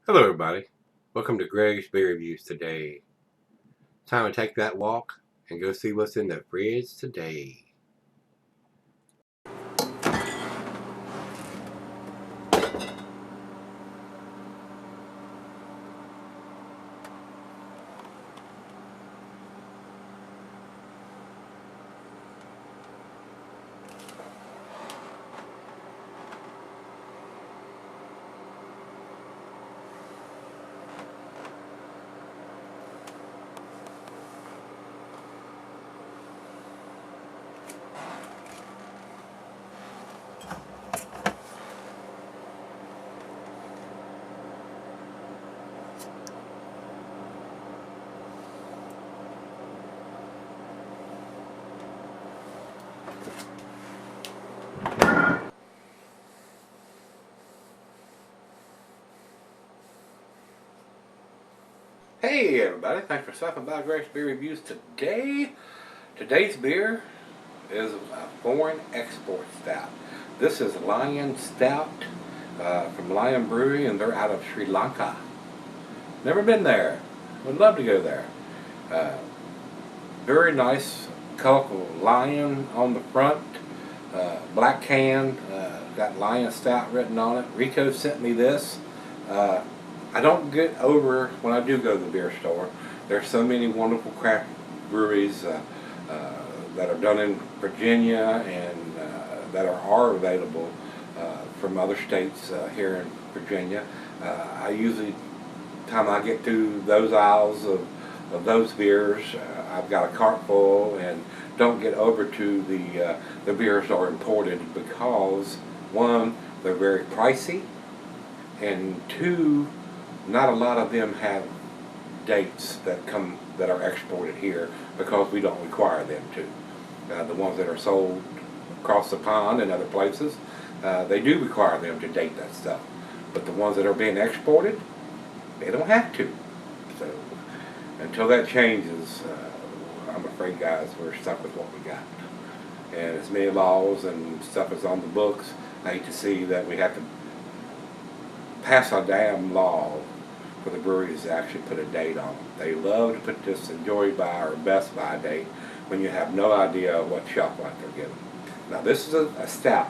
Hello everybody, welcome to Gregsbeerreviews today. Time to take that walk and go see what's in the fridge today. Hey everybody, thanks for stopping by Gregsbeerreviews today. Today's beer is a foreign export stout. This is Lion Stout from Lion Brewery, and they're out of Sri Lanka. Never been there, would love to go there. Very nice, colorful lion on the front, black can, got Lion Stout written on it. Rico sent me this. I don't get over when I do go to the beer store. There's so many wonderful craft breweries that are done in Virginia and that are available from other states here in Virginia. I usually, time I get to those aisles of those beers, I've got a cart full and don't get over to the beers that are imported because, one, they're very pricey, and two, not a lot of them have dates that are exported here because we don't require them to. The ones that are sold across the pond and other places, they do require them to date that stuff. But the ones that are being exported, they don't have to. So until that changes, I'm afraid, guys, we're stuck with what we got. And as many laws and stuff is on the books, I hate to see that we have to pass a damn law for the breweries to actually put a date on them. They love to put this enjoy by or best by date when you have no idea what shelf life they're getting. Now this is a stout,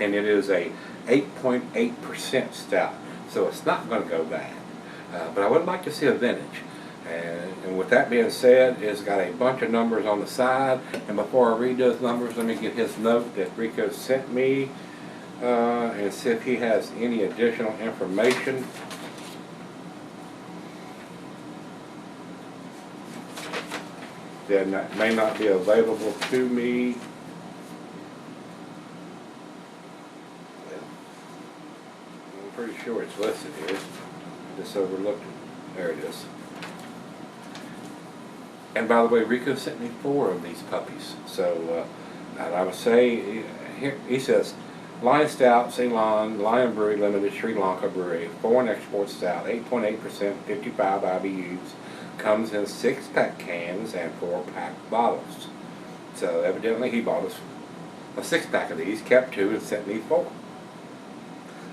and it is a 8.8% stout, so it's not going to go bad. But I would like to see a vintage. And with that being said, it's got a bunch of numbers on the side, and before I read those numbers, let me get his note that Rico sent me and see if he has any additional information. That may not be available to me. Well, I'm pretty sure it's listed here. I just overlooked it. There it is. And by the way, Rico sent me 4 of these puppies. So, and I would say, here he says, Lion Stout, Ceylon, Lion Brewery Limited, Sri Lanka Brewery, foreign export stout, 8.8%, 55 IBUs. Comes in 6-pack cans and 4-pack bottles. So evidently he bought us a 6-pack of these, kept 2 and sent me 4.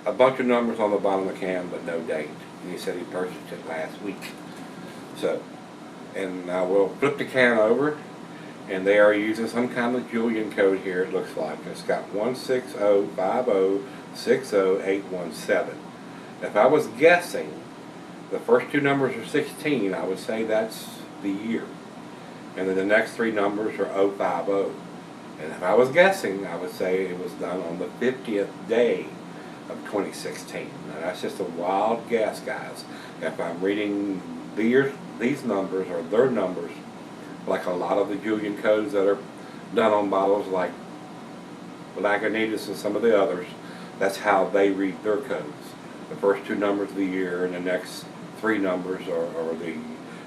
A bunch of numbers on the bottom of the can, but no date. And he said he purchased it last week. So, and I will flip the can over, and they are using some kind of Julian code here, it looks like. It's got 16050600817. If I was guessing, the first 2 numbers are 16, I would say that's the year. And then the next 3 numbers are 050. And if I was guessing, I would say it was done on the 50th day of 2016. Now that's just a wild guess, guys. If I'm reading these numbers or their numbers, like a lot of the Julian codes that are done on bottles like Lagunitas and some of the others, that's how they read their codes. The first 2 numbers of the year and the next 3 numbers are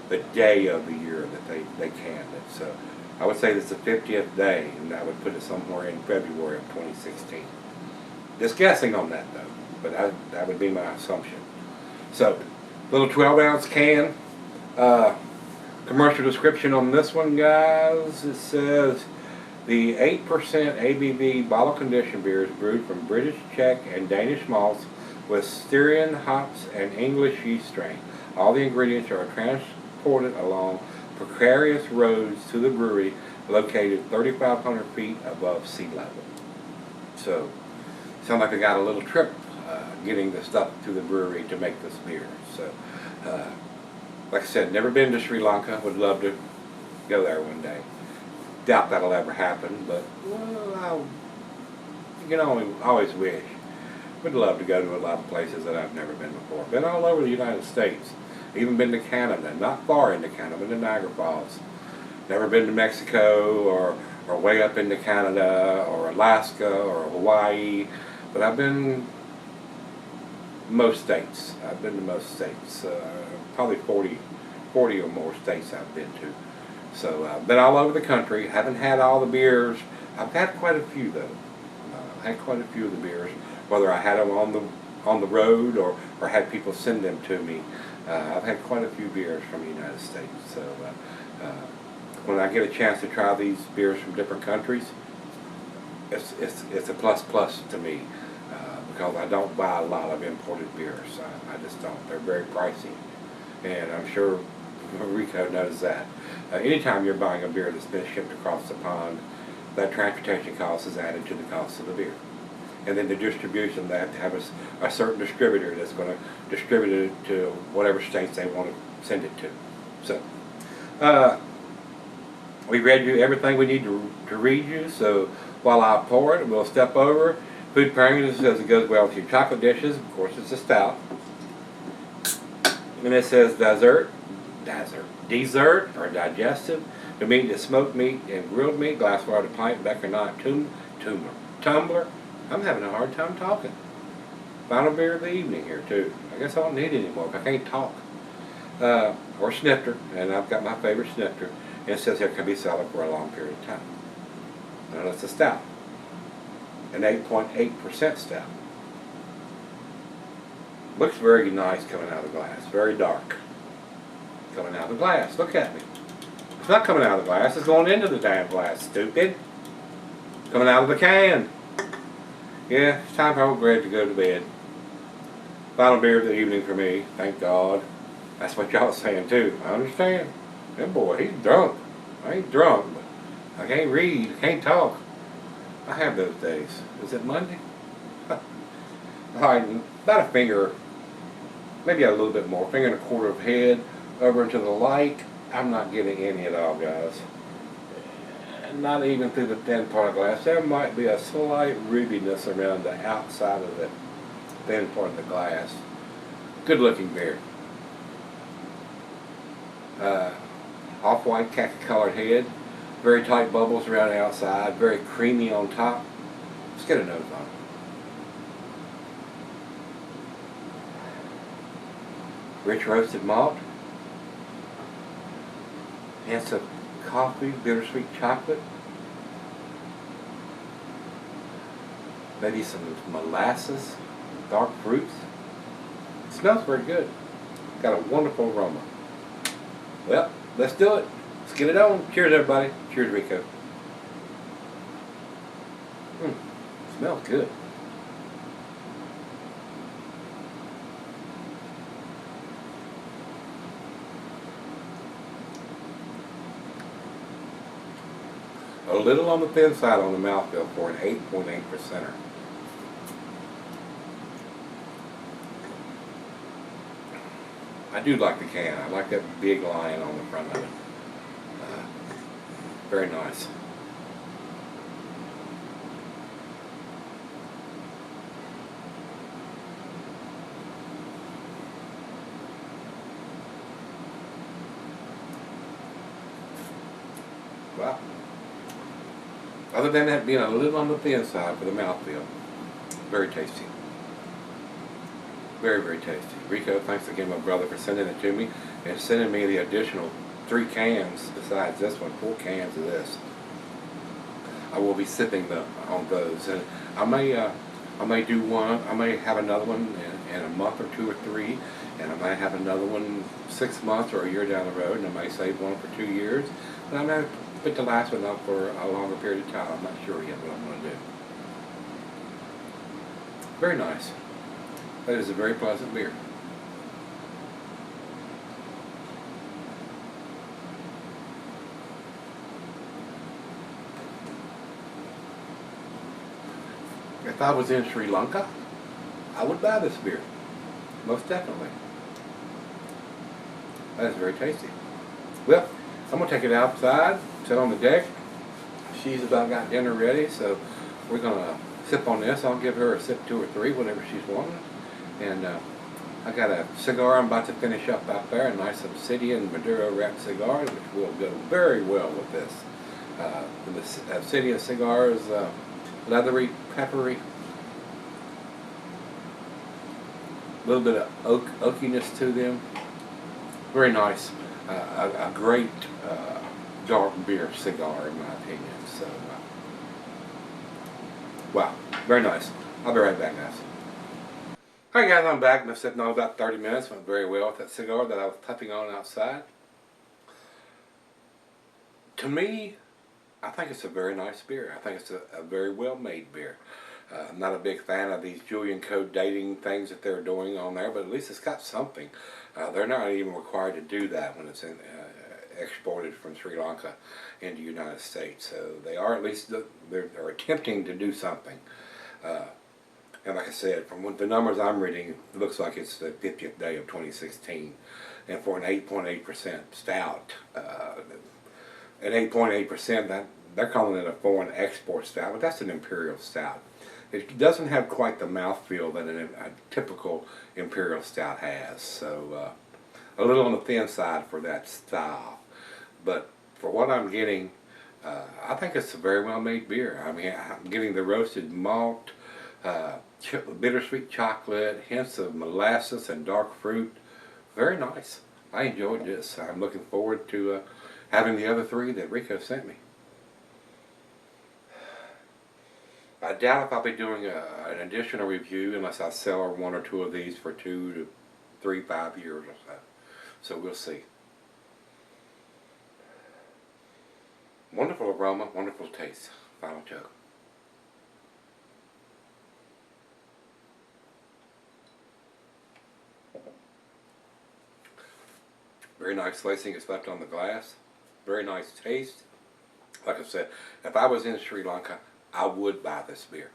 the day of the year that they canned it. So I would say it's the 50th day, and that would put it somewhere in February of 2016. Just guessing on that though, but that would be my assumption. So, little 12-ounce can. Commercial description on this one, guys. It says, the 8% ABV bottle conditioned beer is brewed from British, Czech, and Danish malts with Styrian hops and English yeast strain. All the ingredients are transported along precarious roads to the brewery located 3,500 feet above sea level. So, sounds like I got a little trip getting the stuff to the brewery to make this beer. So, like I said, never been to Sri Lanka. Would love to go there one day. Doubt that'll ever happen, but well, you can always wish. Would love to go to a lot of places that I've never been before. Been all over the United States. Even been to Canada, not far into Canada, been to Niagara Falls. Never been to Mexico or way up into Canada or Alaska or Hawaii, but I've been most states. I've been to most states, probably 40 or more states I've been to. So I've been all over the country. Haven't had all the beers. I've had quite a few though. I've had quite a few of the beers, whether I had them on the road or had people send them to me. I've had quite a few beers from the United States. So when I get a chance to try these beers from different countries, it's a plus to me because I don't buy a lot of imported beers. I just don't. They're very pricey, and I'm sure Rico knows that. Anytime you're buying a beer that's been shipped across the pond, that transportation cost is added to the cost of the beer. And then the distribution, they have to have a certain distributor that's going to distribute it to whatever states they want to send it to. So, we read you everything we need to read you, so while I pour it, we'll step over. Food pairing says it goes well with your chocolate dishes. Of course, it's a stout. And it says dessert or digestive. The meat is smoked meat and grilled meat, glassware to pint, Becker knife, tumbler. I'm having a hard time talking. Final beer of the evening here too. I guess I don't need it anymore if I can't talk. Or snifter, and I've got my favorite snifter. And it says here can be solid for a long period of time. Now that's a stout. An 8.8% stout. Looks very nice coming out of the glass. Very dark. Coming out of the glass. Look at me. It's not coming out of the glass. It's going into the damn glass, stupid. Coming out of the can. Yeah, it's time for old Greg to go to bed. Final beer of the evening for me. Thank God. That's what y'all saying too. I understand. That boy, he's drunk. I ain't drunk, but I can't read. I can't talk. I have those days. Is it Monday? Alright, about a finger, maybe a little bit more, finger and a quarter of head over into the light. I'm not getting any at all, guys. Not even through the thin part of the glass. There might be a slight rubbiness around the outside of the thin part of the glass. Good looking beer. Off-white khaki colored head. Very tight bubbles around the outside. Very creamy on top. Let's get a nose on it. Rich roasted malt. Hints of coffee, bittersweet chocolate. Maybe some molasses, dark fruits. It smells very good. Got a wonderful aroma. Well, let's do it. Let's get it on. Cheers, everybody. Cheers, Rico. Smells good. A little on the thin side on the mouthfeel for an 8.8%er. I do like the can. I like that big lion on the front of it. Very nice. Wow. Other than that being a little on the thin side for the mouthfeel, very tasty. Very, very tasty. Rico, thanks again, my brother, for sending it to me and sending me the additional 3 cans besides this one, 4 cans of this. I will be sipping on those, and I may do one. I may have another one in a month or 2 or 3, and I might have another one 6 months or a year down the road, and I may save one for 2 years, and I may put the last one up for a longer period of time. I'm not sure yet what I'm going to do. Very nice. That is a very pleasant beer. If I was in Sri Lanka, I would buy this beer. Most definitely. That is very tasty. Well, I'm going to take it outside, sit on the deck. She's about got dinner ready, so we're going to sip on this. I'll give her a sip, 2 or 3, whatever she's wanting. And I got a cigar I'm about to finish up out there, a nice Obsidian Maduro wrapped cigar, which will go very well with this. The Obsidian cigars, leathery, peppery, a little bit of oakiness to them. Very nice. A great dark beer cigar, in my opinion. So, wow, very nice. I'll be right back, guys. Alright guys, I'm back. I've been sitting on about 30 minutes. Went very well with that cigar that I was puffing on outside. To me, I think it's a very nice beer. I think it's a very well made beer. I'm not a big fan of these Julian code dating things that they're doing on there, but at least it's got something. They're not even required to do that when it's exported from Sri Lanka into the United States. So they are at least, they're attempting to do something. And like I said, from the numbers I'm reading, it looks like it's the 50th day of 2016. And for an 8.8% stout, at 8.8%, they're calling it a foreign export stout, but that's an imperial stout. It doesn't have quite the mouthfeel that a typical imperial stout has. So a little on the thin side for that style. But for what I'm getting, I think it's a very well made beer. I mean, I'm getting the roasted malt, bittersweet chocolate, hints of molasses and dark fruit. Very nice. I enjoyed this. I'm looking forward to having the other 3 that Rico sent me. I doubt if I'll be doing an additional review unless I sell her 1 or 2 of these for 2 to 3, 5 years or so. So we'll see. Wonderful aroma, wonderful taste. Final chug. Very nice lacing is left on the glass. Very nice taste. Like I said, if I was in Sri Lanka, I would buy this beer.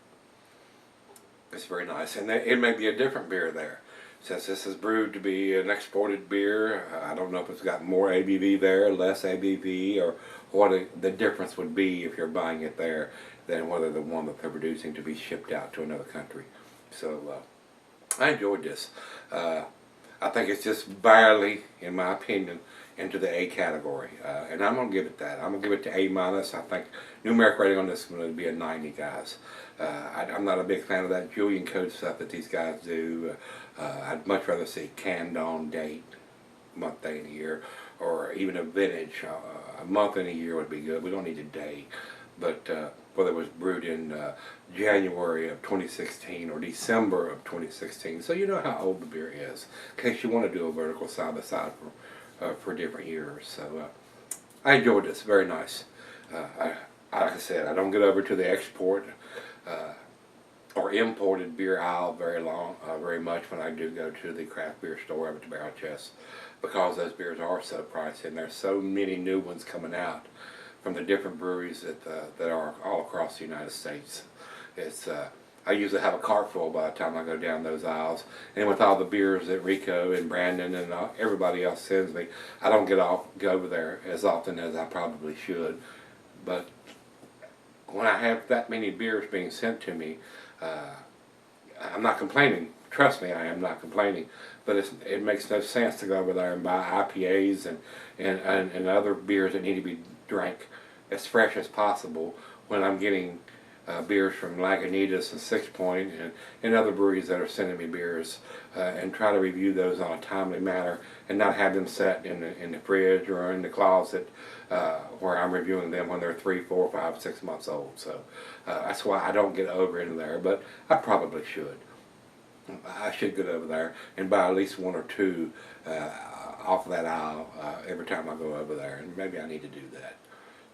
It's very nice. And it may be a different beer there. Since this is brewed to be an exported beer, I don't know if it's got more ABV there, less ABV, or what the difference would be if you're buying it there than whether the one that they're producing to be shipped out to another country. So I enjoyed this. I think it's just barely, in my opinion, into the A category, and I'm going to give it that. I'm going to give it to A-. I think numeric rating on this is going to be a 90, guys. I'm not a big fan of that Julian code stuff that these guys do. I'd much rather see canned on date, month, day, and year, or even a vintage. A month and a year would be good. We don't need a day. But whether it was brewed in January of 2016 or December of 2016, so you know how old the beer is, in case you want to do a vertical side by side for different years. So I enjoyed this. Very nice. Like I said, I don't get over to the export or imported beer aisle very much when I do go to the craft beer store over to Barrel Chest, because those beers are so pricey and there's so many new ones coming out from the different breweries that are all across the United States. It's I usually have a cart full by the time I go down those aisles, and with all the beers that Rico and Brandon and everybody else sends me, I don't go over there as often as I probably should. But when I have that many beers being sent to me, I'm not complaining. Trust me, I am not complaining. But it makes no sense to go over there and buy IPAs and other beers that need to be drank as fresh as possible when I'm getting beers from Lagunitas and Six Point and other breweries that are sending me beers, and try to review those on a timely manner and not have them set in the fridge or in the closet where I'm reviewing them when they're 3, 4, 5, 6 months old. So that's why I don't get over into there, but I probably should. I should get over there and buy at least 1 or 2 off of that aisle every time I go over there, and maybe I need to do that.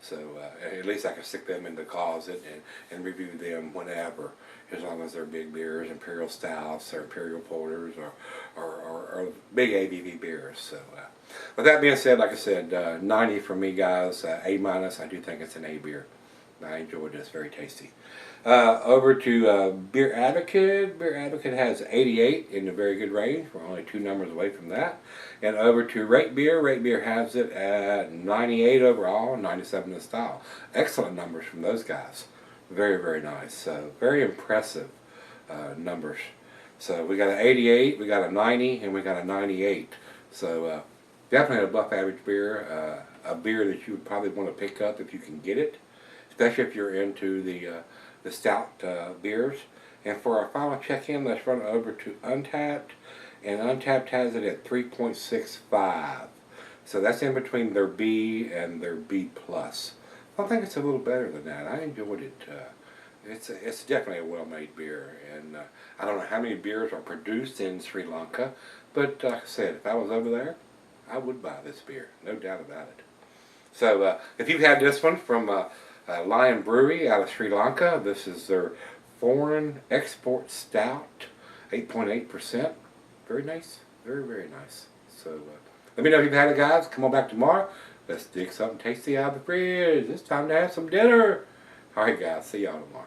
So at least I can stick them in the closet and review them whenever, as long as they're big beers, imperial stouts or imperial porters or big ABV beers. So with that being said, like I said, 90 for me, guys. A minus. I do think it's an A beer. I enjoyed this. Very tasty. Over to Beer Advocate. Beer Advocate has 88 in a very good range. We're only 2 numbers away from that. And over to Rate Beer. Rate Beer has it at 98 overall, 97 in style. Excellent numbers from those guys. Very, very nice. So very impressive numbers. So we got an 88, we got a 90, and we got a 98. So definitely a above average beer. A beer that you would probably want to pick up if you can get it, especially if you're into the stout beers. And for our final check-in, let's run over to Untapped. And Untapped has it at 3.65. So that's in between their B and their B+. I think it's a little better than that. I enjoyed it. It's definitely a well-made beer. And I don't know how many beers are produced in Sri Lanka, but like I said, if I was over there, I would buy this beer. No doubt about it. So if you've had this one from Lion Brewery out of Sri Lanka, this is their Foreign Export Stout, 8.8%. Very nice. Very, very nice. So let me know if you've had it, guys. Come on back tomorrow. Let's dig something tasty out of the fridge. It's time to have some dinner. All right, guys. See y'all tomorrow.